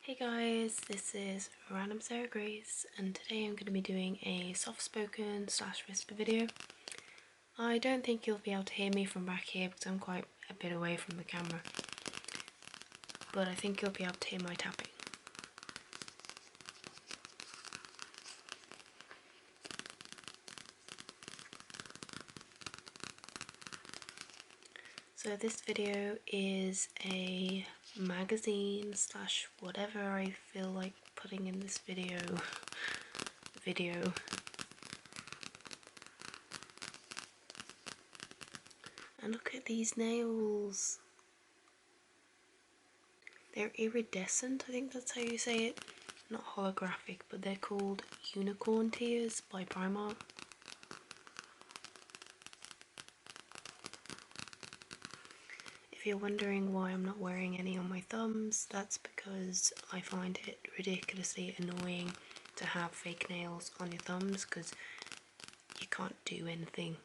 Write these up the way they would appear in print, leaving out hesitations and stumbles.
Hey guys, this is Random Sarah Grace and today I'm going to be doing a soft-spoken / whisper video. I don't think you'll be able to hear me from back here because I'm quite a bit away from the camera, but I think you'll be able to hear my tapping. So this video is a magazine / whatever I feel like putting in this video. And look at these nails. They're iridescent, I think that's how you say it. Not holographic, but they're called unicorn tears by Primark. If you're wondering why I'm not wearing any on my thumbs, that's because I find it ridiculously annoying to have fake nails on your thumbs because you can't do anything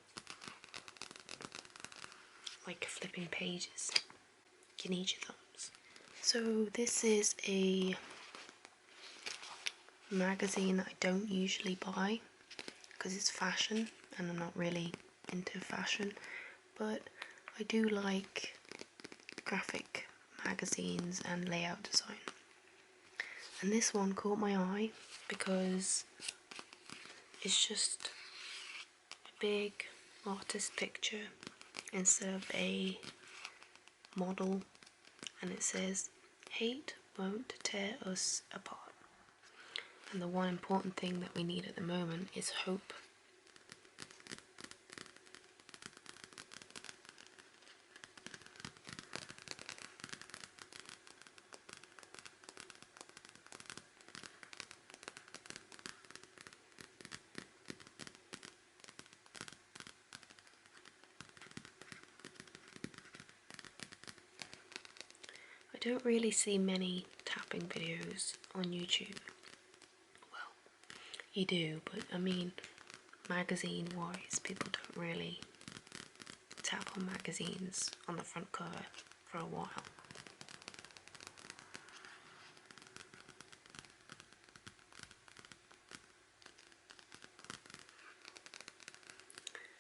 like flipping pages. You need your thumbs. So this is a magazine that I don't usually buy because it's fashion and I'm not really into fashion, but I do like graphic magazines and layout design. And this one caught my eye because it's just a big artist picture instead of a model, and it says, "Hate won't tear us apart." And the one important thing that we need at the moment is hope. I don't really see many tapping videos on YouTube. Well, you do, but I mean, magazine wise, people don't really tap on magazines on the front cover for a while.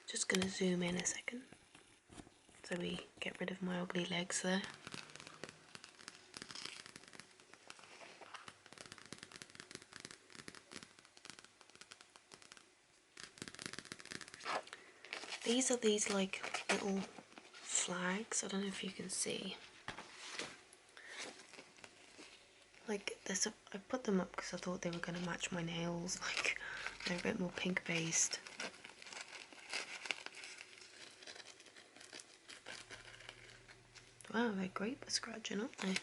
Just gonna zoom in a second so we get rid of my ugly legs there. These are these like little flags. I don't know if you can see. Like there's I put them up because I thought they were going to match my nails. Like they're a bit more pink based. Wow, they're great for scratching, aren't they?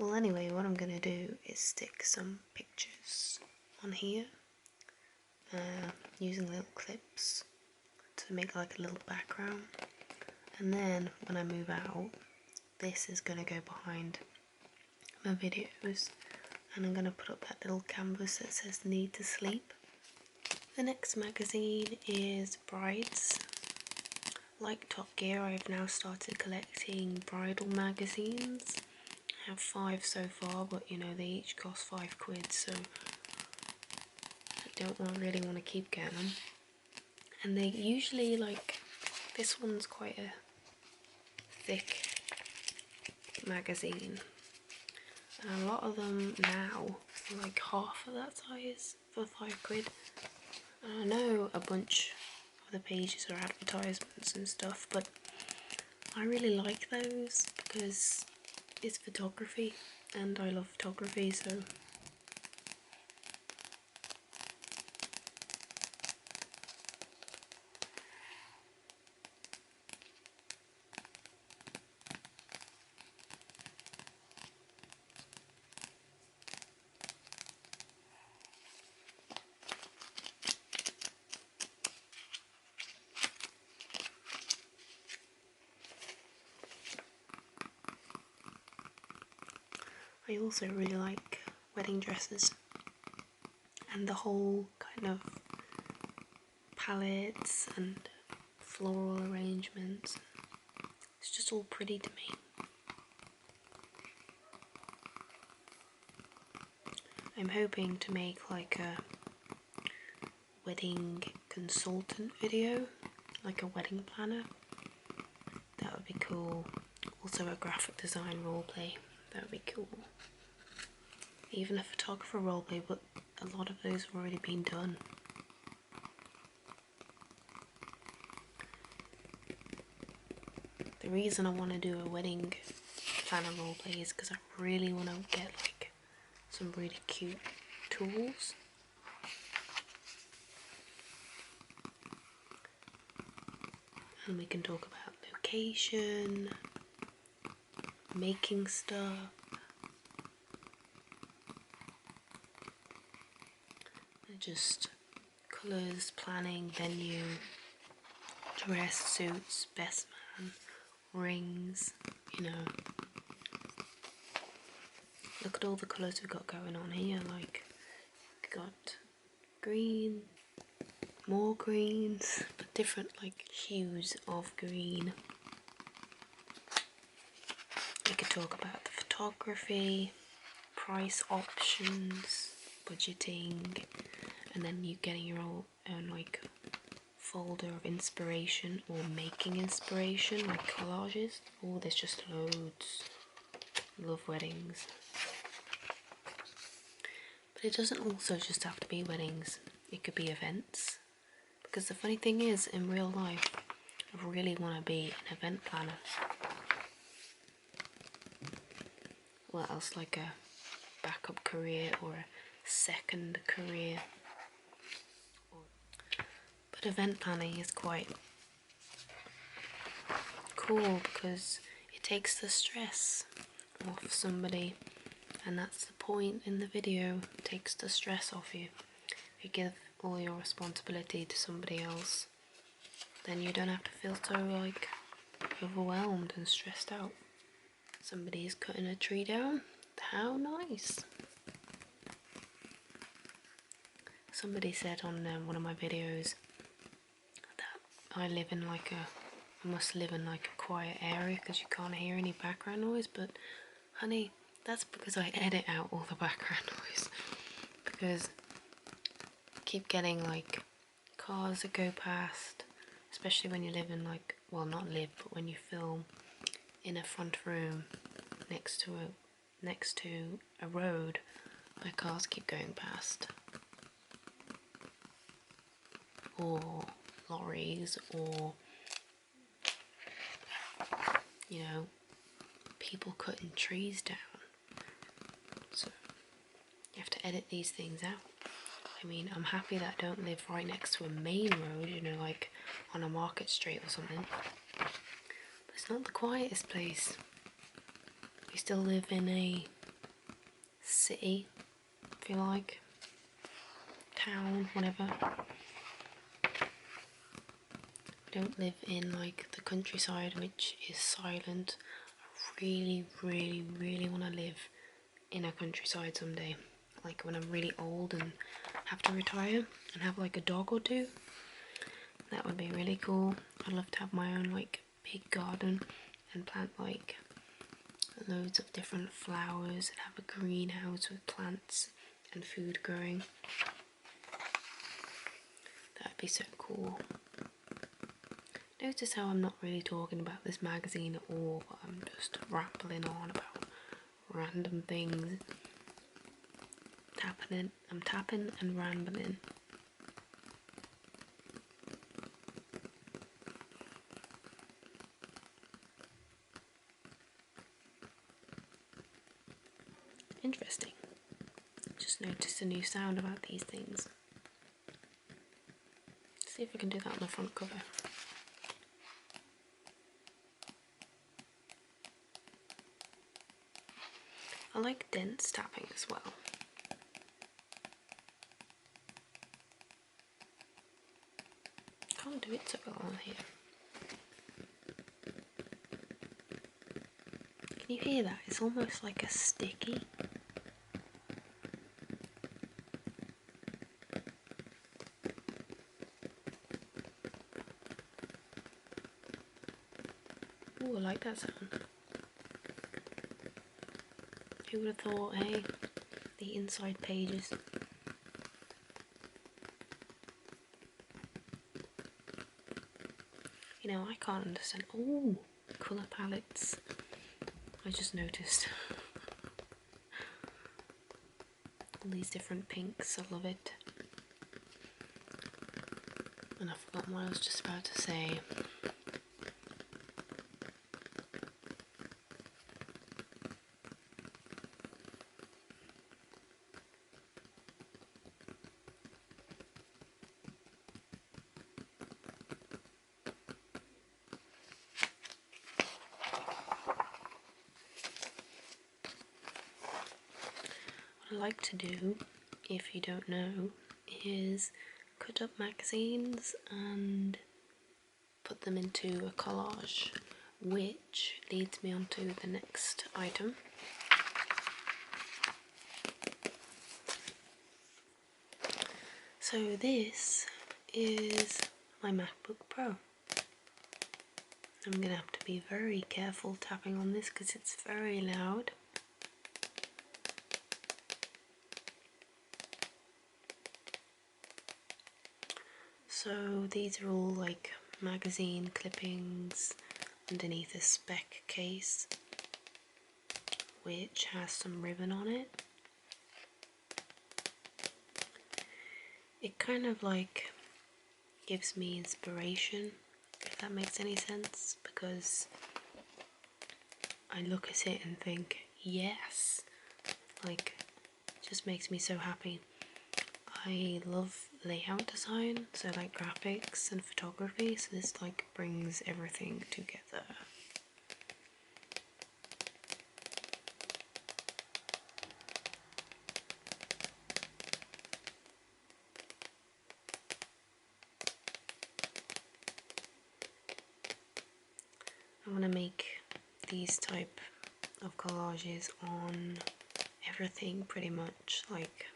Well, anyway, what I'm going to do is stick some pictures on here using little clips to make like a little background. And then when I move out, this is going to go behind my videos, and I'm going to put up that little canvas that says "Need to Sleep." The next magazine is Brides. Like Top Gear, I've now started collecting bridal magazines. I have 5 so far, but you know, they each cost £5, so I don't really want to keep getting them. And they usually, like, this one's quite a thick magazine. And a lot of them now are like half of that size for £5. And I know a bunch of the pages are advertisements and stuff, but I really like those because it's photography and I love photography, so I also really like wedding dresses, and the whole kind of palettes and floral arrangements. It's just all pretty to me. I'm hoping to make like a wedding consultant video, like a wedding planner. That would be cool. Also a graphic design roleplay. That would be cool. Even a photographer roleplay, but a lot of those have already been done. The reason I want to do a wedding planner roleplay is because I really want to get like some really cute tools. And we can talk about location, making stuff, and just colours, planning, venue, dress, suits, best man, rings, you know. Look at all the colours we've got going on here, like we've got green, more greens, but different like hues of green. We could talk about the photography, price options, budgeting, and then you getting your own like folder of inspiration or making inspiration, like collages. Oh, there's just loads. Love weddings. But it doesn't also just have to be weddings. It could be events. Because the funny thing is, in real life, I really want to be an event planner. What else, like a backup career or a second career. But event planning is quite cool because it takes the stress off somebody, and that's the point in the video. It takes the stress off you. You give all your responsibility to somebody else, then you don't have to feel so like overwhelmed and stressed out. Somebody's cutting a tree down. How nice. Somebody said on one of my videos that I live in like I must live in like a quiet area because you can't hear any background noise, but honey, that's because I edit out all the background noise, because I keep getting like cars that go past, especially when you live in like, well, not live, but when you film in a front room next to a road where cars keep going past, or lorries, or you know, people cutting trees down. So you have to edit these things out. I mean, I'm happy that I don't live right next to a main road, you know, like on a market street or something. But it's not the quietest place. We still live in a city, if you like, town, whatever. We don't live in like the countryside, which is silent. I really, really, really want to live in a countryside someday. Like when I'm really old and have to retire and have like a dog or two. That would be really cool. I'd love to have my own like big garden and plant like loads of different flowers and have a greenhouse with plants and food growing. That'd be so cool. Notice how I'm not really talking about this magazine at all, but I'm just rambling on about random things. I'm tapping and rambling. Interesting. Just noticed a new sound about these things. Let's see if I can do that on the front cover. I like dense tapping as well. Can't do it so well on here. Can you hear that? It's almost like a sticky. Ooh, I like that sound. Who would have thought, hey? The inside pages. You know, I can't understand. Oh, colour palettes. I just noticed. All these different pinks, I love it. And I forgot what I was just about to say. What I like to do, if you don't know, is cut up magazines and put them into a collage, which leads me on to the next item. So this is my MacBook Pro. I'm going to have to be very careful tapping on this because it's very loud. So these are all like magazine clippings underneath a spec case, which has some ribbon on it. It kind of like gives me inspiration, if that makes any sense, because I look at it and think, yes, like, it just makes me so happy. I love layout design, so like graphics and photography, so this like brings everything together. I want to make these type of collages on everything pretty much. Like,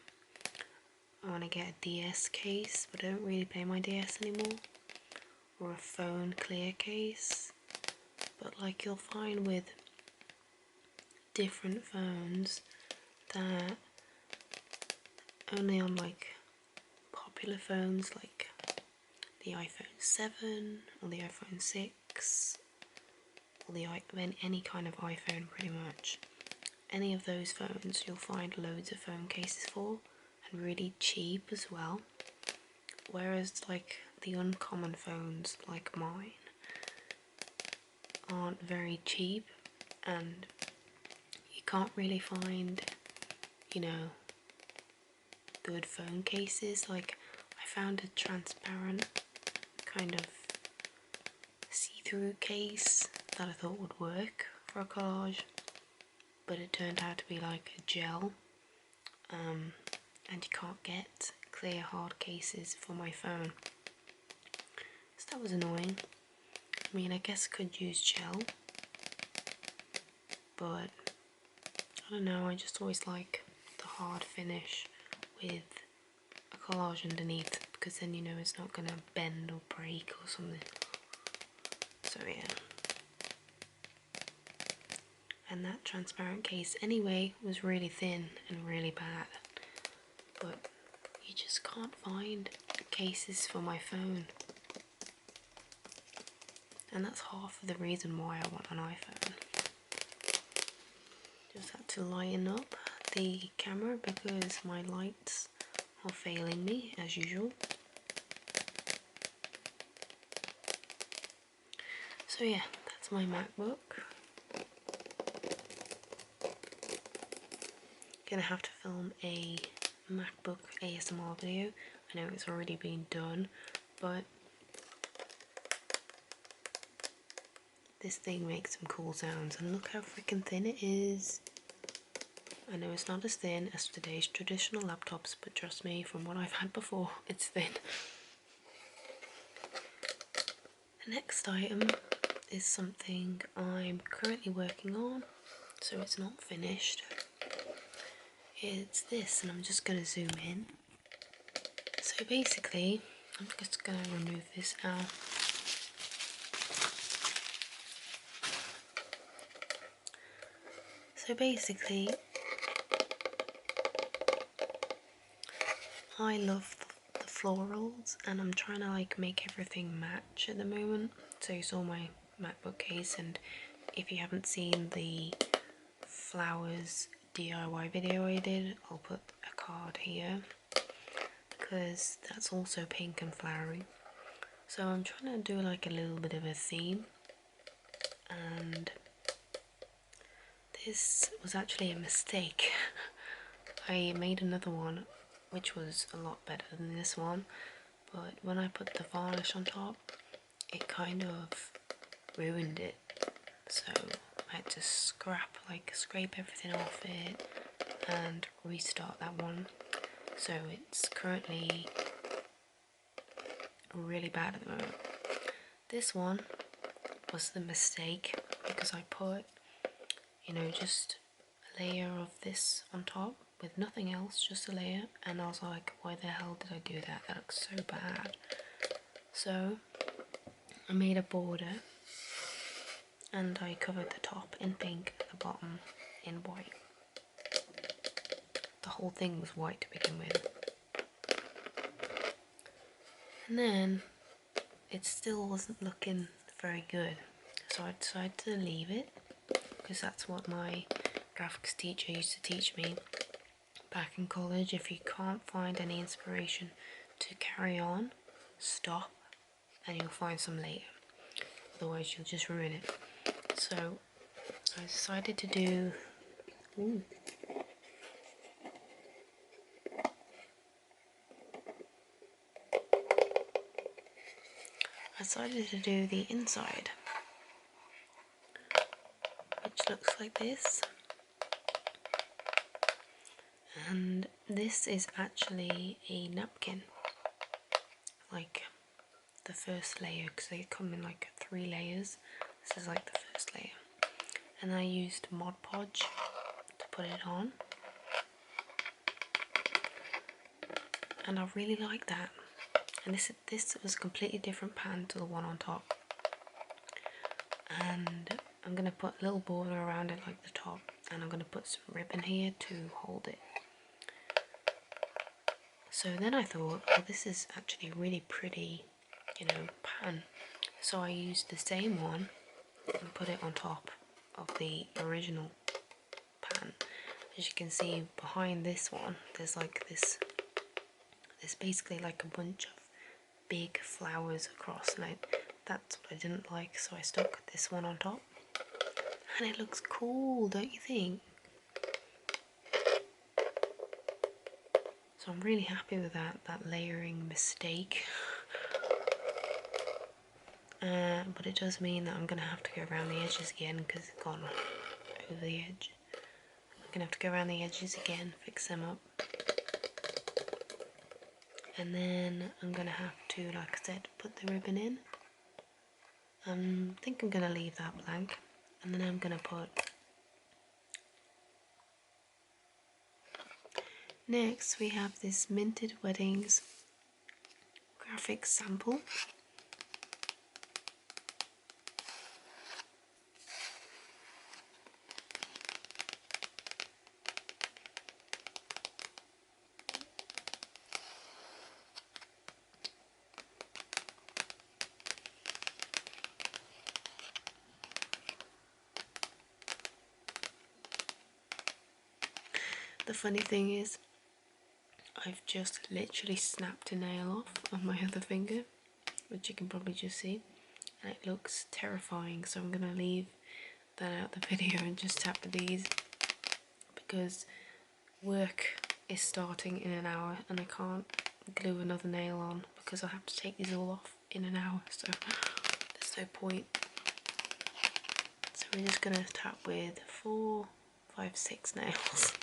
I want to get a DS case, but I don't really play my DS anymore, or a phone clear case. But like, you'll find with different phones that only on like popular phones like the iPhone 7 or the iPhone 6 or the any kind of iPhone, pretty much any of those phones you'll find loads of phone cases for, and really cheap as well. Whereas like the uncommon phones like mine aren't very cheap, and you can't really find, you know, good phone cases. Like, I found a transparent kind of see-through case that I thought would work for a collage, but it turned out to be like a gel, and you can't get clear hard cases for my phone, so that was annoying. I mean, I guess I could use gel, but I don't know, I just always like the hard finish with a collage underneath, because then you know it's not going to bend or break or something. So yeah. And that transparent case anyway was really thin and really bad, but you just can't find cases for my phone, and that's half of the reason why I want an iPhone. Just had to lighten up the camera because my lights are failing me as usual. So yeah, that's my MacBook. Gonna have to film a MacBook ASMR video. I know it's already been done, but this thing makes some cool sounds, and look how freaking thin it is. I know it's not as thin as today's traditional laptops, but trust me, from what I've had before, it's thin. The next item is something I'm currently working on, so it's not finished. It's this, and I'm just going to zoom in. So basically, I'm just going to remove this now. So basically, I love the florals, and I'm trying to like make everything match at the moment. So you saw my MacBook case, and if you haven't seen the flowers DIY video I did, I'll put a card here because that's also pink and flowery. So I'm trying to do like a little bit of a theme, and this was actually a mistake. I made another one which was a lot better than this one, but when I put the varnish on top, it kind of ruined it. So I had to scrape everything off it and restart that one. So it's currently really bad at the moment. This one was the mistake because I put, you know, just a layer of this on top with nothing else, just a layer, and I was like, why the hell did I do that? That looks so bad. So I made a border and I covered the top in pink and the bottom in white. The whole thing was white to begin with. And then it still wasn't looking very good, so I decided to leave it because that's what my graphics teacher used to teach me back in college. If you can't find any inspiration to carry on, stop and you'll find some later, otherwise you'll just ruin it. So I decided to do the inside, which looks like this. And this is actually a napkin, like the first layer, because they come in like 3 layers. This is like the first layer, and I used Mod Podge to put it on, and I really like that. And this was a completely different pan to the one on top, and I'm going to put a little border around it like the top, and I'm going to put some ribbon here to hold it. So then I thought, well, this is actually really pretty, you know, pan. So I used the same one and put it on top of the original pan. As you can see behind this one, there's like this basically like a bunch of big flowers across, and that's what I didn't like, so I stuck this one on top, and it looks cool, don't you think? So I'm really happy with that layering mistake. But it does mean that I'm going to have to go around the edges again because it's gone over the edge. I'm going to have to go around the edges again, fix them up. And then I'm going to have to, like I said, put the ribbon in. I think I'm going to leave that blank. And then I'm going to put... Next we have this Minted Weddings graphic sample. The funny thing is, I've just literally snapped a nail off on my other finger, which you can probably just see, and it looks terrifying, so I'm going to leave that out the video and just tap these because work is starting in an hour and I can't glue another nail on because I have to take these all off in an hour, so there's no point. So we're just going to tap with 4, 5, 6 nails.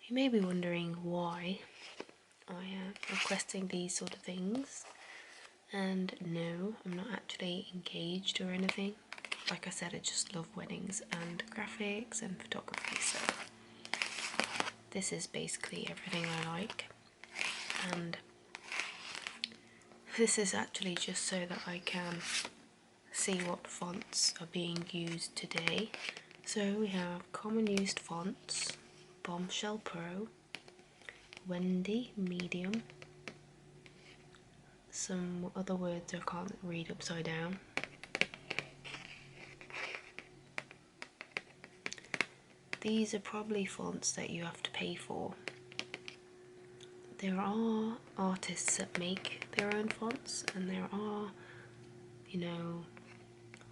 You may be wondering why I am requesting these sort of things, and no, I'm not actually engaged or anything. Like I said, I just love weddings and graphics and photography, so this is basically everything I like, and this is actually just so that I can see what fonts are being used today. So we have common used fonts, Bombshell Pro, Wendy Medium, some other words I can't read upside down, these are probably fonts that you have to pay for. There are artists that make their own fonts, and there are, you know,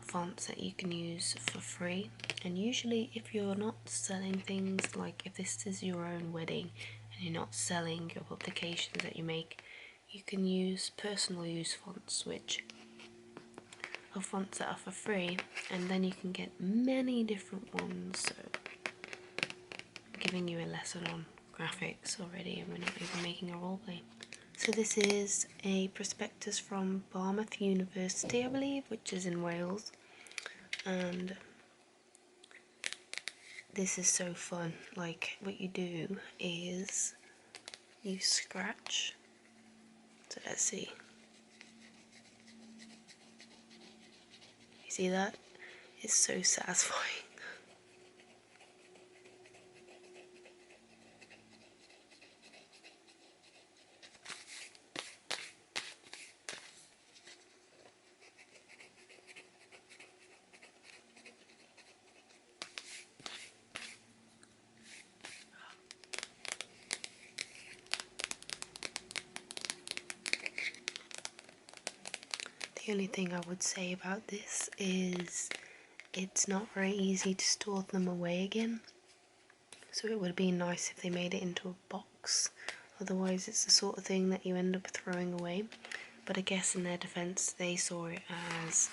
fonts that you can use for free. And usually if you're not selling things, like if this is your own wedding and you're not selling your publications that you make, you can use personal use fonts, which are fonts that are for free, and then you can get many different ones. So I'm giving you a lesson on graphics already, and we're not even making a roleplay. So this is a prospectus from Barmouth University, I believe, which is in Wales, and this is so fun. Like, what you do is you scratch, so let's see, you see that? It's so satisfying. The only thing I would say about this is it's not very easy to store them away again, so it would be nice if they made it into a box, otherwise it's the sort of thing that you end up throwing away. But I guess in their defense they saw it as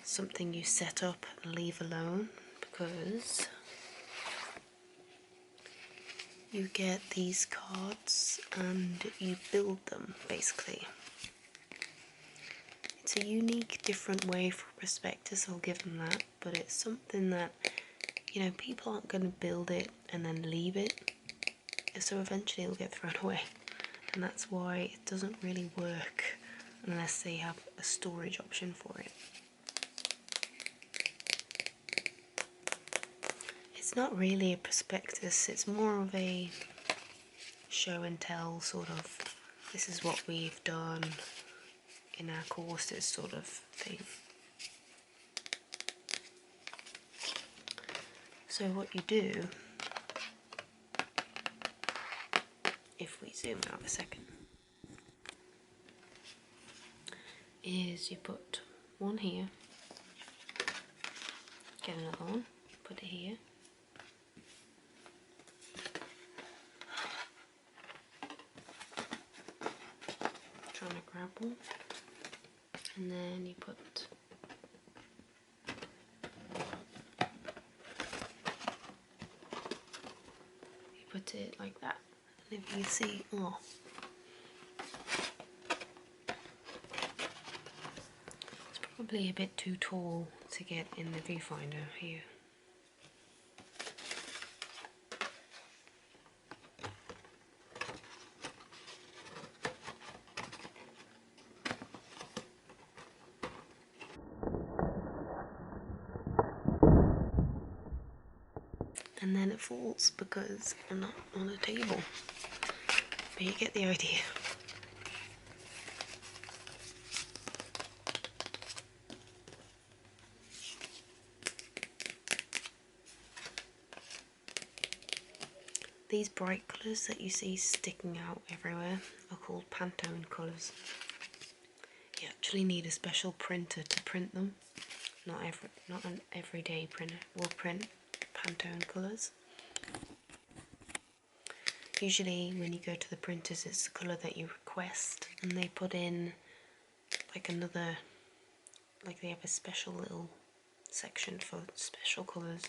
something you set up and leave alone, because you get these cards and you build them basically. It's a unique, different way for a prospectus, I'll give them that, but it's something that, you know, people aren't going to build it and then leave it, so eventually it'll get thrown away, and that's why it doesn't really work unless they have a storage option for it. It's not really a prospectus, it's more of a show and tell sort of, this is what we've done in our courses sort of thing. So what you do, if we zoom out a second, is you put one here, get another one, put it here, trying to grab one, and then you put it like that, and if you see, oh, it's probably a bit too tall to get in the viewfinder here. And then it falls because I'm not on a table, but you get the idea. These bright colours that you see sticking out everywhere are called Pantone colours. You actually need a special printer to print them. Not an everyday printer will print Pantone colours. Usually when you go to the printers it's the colour that you request, and they put in like another, like they have a special little section for special colours,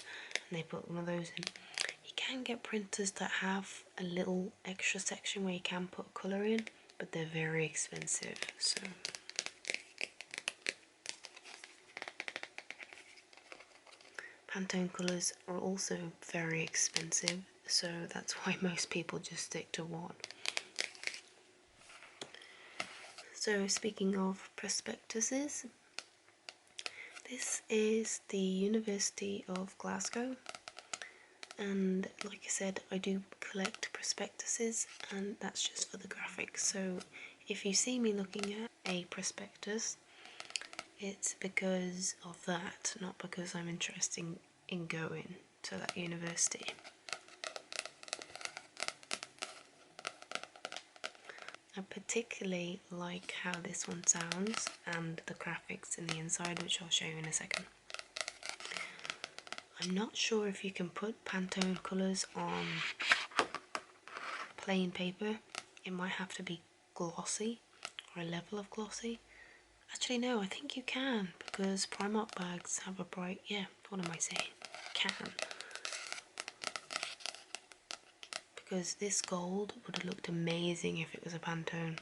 and they put one of those in. You can get printers that have a little extra section where you can put colour in, but they're very expensive, so Pantone colours are also very expensive, so that's why most people just stick to one. So speaking of prospectuses, this is the University of Glasgow, and like I said, I do collect prospectuses, and that's just for the graphics. So if you see me looking at a prospectus, it's because of that, not because I'm interested in going to that university. I particularly like how this one sounds and the graphics in the inside, which I'll show you in a second. I'm not sure if you can put Pantone colours on plain paper. It might have to be glossy, or a level of glossy. Actually no, I think you can, because Primark bags have a bright, yeah, what am I saying? Can. Because this gold would have looked amazing if it was a Pantone.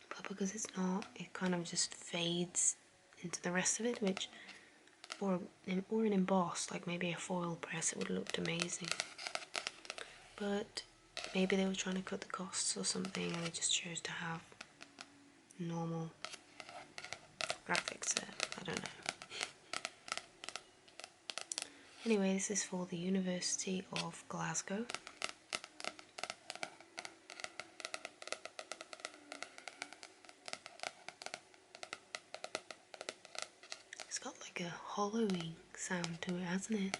But because it's not, it kind of just fades into the rest of it, which, or an embossed, like maybe a foil press, it would have looked amazing. But maybe they were trying to cut the costs or something, and they just chose to have normal graphics there. I don't know. Anyway, this is for the University of Glasgow. It's got like a hollowing sound to it, hasn't it?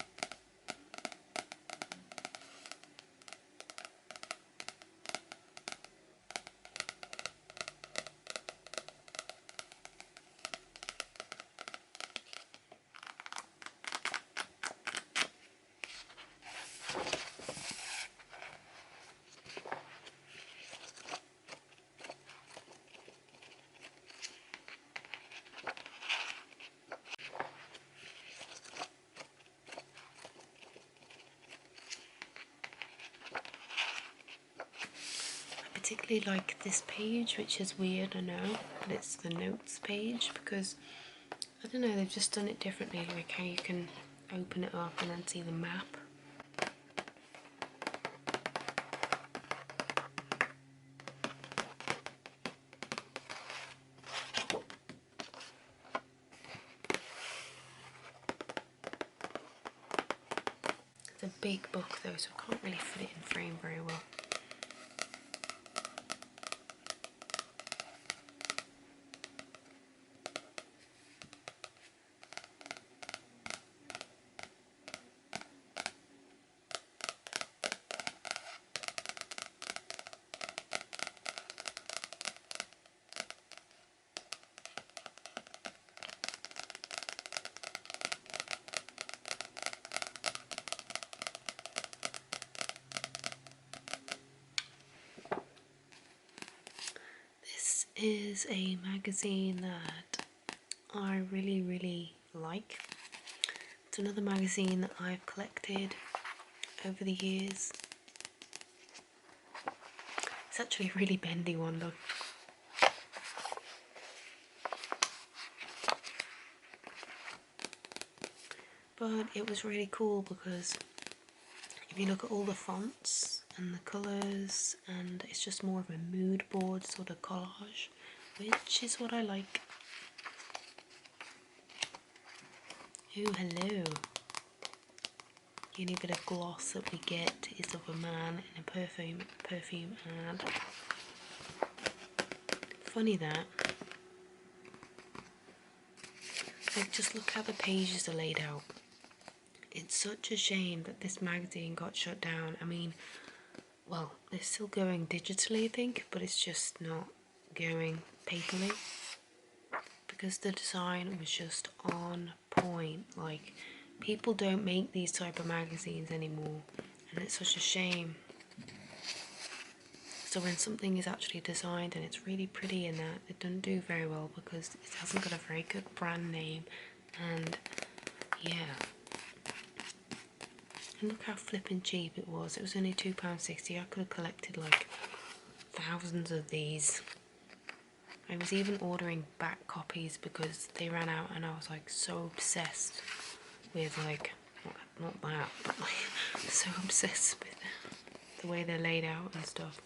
I particularly like this page, which is weird, I know, but it's the notes page, because I don't know, they've just done it differently, like how you can open it up and then see the map. It's a big book though, so I can't really fit it in frame very well. This is a magazine that I really like. It's another magazine that I've collected over the years. It's actually a really bendy one, look. But it was really cool because if you look at all the fonts and the colours, and it's just more of a mood board sort of collage, which is what I like. Oh, hello. The only bit of gloss that we get is of a man in a perfume ad. Funny that. Like, just look how the pages are laid out. It's such a shame that this magazine got shut down. I mean, well, they're still going digitally, I think, but it's just not going paperly. Because the design was just on point. Like, people don't make these type of magazines anymore, and it's such a shame. So when something is actually designed and it's really pretty and that, it doesn't do very well because it hasn't got a very good brand name, and yeah. And look how flippin' cheap it was. It was only £2.60. I could have collected like thousands of these. I was even ordering back copies because they ran out, and I was like so obsessed with, like, not that, but like so obsessed with the way they're laid out and stuff.